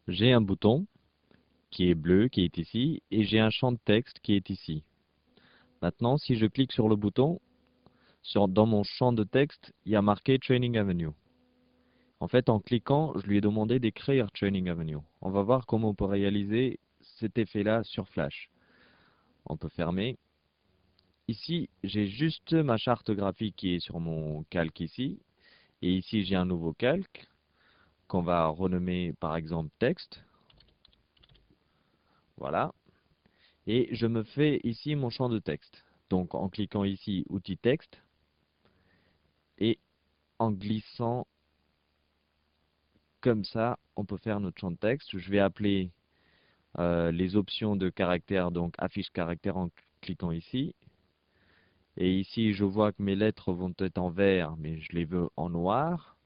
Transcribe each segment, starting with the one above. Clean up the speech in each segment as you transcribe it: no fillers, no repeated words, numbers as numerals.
j'ai un bouton qui est bleu, qui est ici, et j'ai un champ de texte qui est ici. Maintenant, si je clique sur le bouton, dans mon champ de texte, il y a marqué Training Avenue. En fait, en cliquant, je lui ai demandé d'écrire Training Avenue. On va voir comment on peut réaliser cet effet-là sur Flash. On peut fermer. Ici, j'ai juste ma charte graphique qui est sur mon calque ici. Et ici, j'ai un nouveau calque qu'on va renommer par exemple texte. Voilà. Et je me fais ici mon champ de texte. Donc en cliquant ici, outil texte, et en glissant comme ça, on peut faire notre champ de texte. Je vais appeler les options de caractère, donc affiche caractère en cliquant ici. Et ici, je vois que mes lettres vont être en vert, mais je les veux en noir.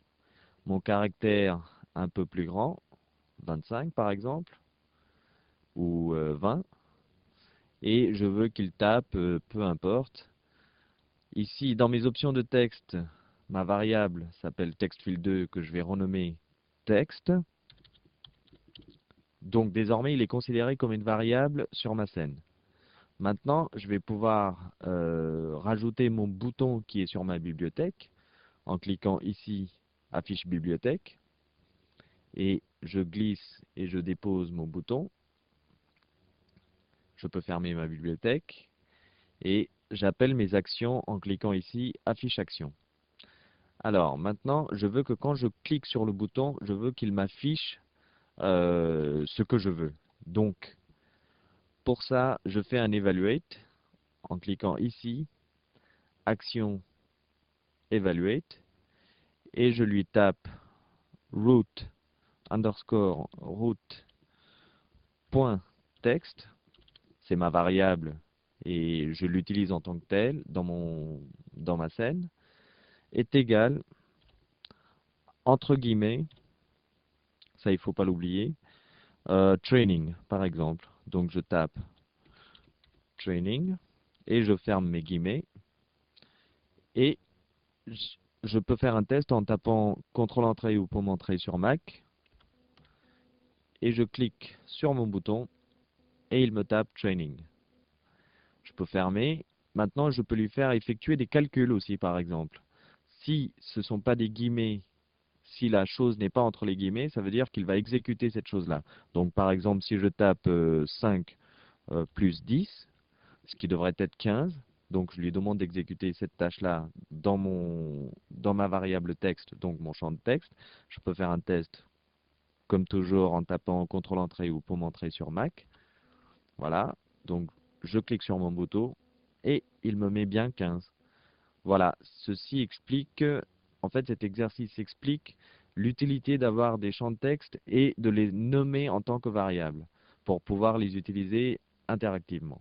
Mon caractère un peu plus grand, 25 par exemple, ou 20. Et je veux qu'il tape, peu importe. Ici, dans mes options de texte, ma variable s'appelle textfield2 que je vais renommer texte. Donc désormais, il est considéré comme une variable sur ma scène. Maintenant, je vais pouvoir rajouter mon bouton qui est sur ma bibliothèque en cliquant ici, affiche bibliothèque, et je glisse et je dépose mon bouton. Je peux fermer ma bibliothèque et j'appelle mes actions en cliquant ici, affiche action. Alors maintenant, je veux que quand je clique sur le bouton, je veux qu'il m'affiche ce que je veux. Donc, pour ça, je fais un evaluate en cliquant ici, action evaluate, et je lui tape root underscore root point text, c'est ma variable et je l'utilise en tant que telle dans ma scène, est égal, entre guillemets, ça il faut pas l'oublier, training par exemple. Donc je tape training et je ferme mes guillemets et je peux faire un test en tapant CTRL entrée ou pomme entrée sur Mac et je clique sur mon bouton et il me tape training. Je peux fermer. Maintenant, je peux lui faire effectuer des calculs aussi, par exemple. Si ce ne sont pas des guillemets, si la chose n'est pas entre les guillemets, ça veut dire qu'il va exécuter cette chose-là. Donc, par exemple, si je tape 5 plus 10, ce qui devrait être 15, donc je lui demande d'exécuter cette tâche-là dans ma variable texte, donc mon champ de texte. Je peux faire un test, comme toujours, en tapant CTRL entrée ou pomme entrée sur Mac. Voilà, donc je clique sur mon bouton et il me met bien 15. Voilà, ceci explique, en fait cet exercice explique l'utilité d'avoir des champs de texte et de les nommer en tant que variables pour pouvoir les utiliser interactivement.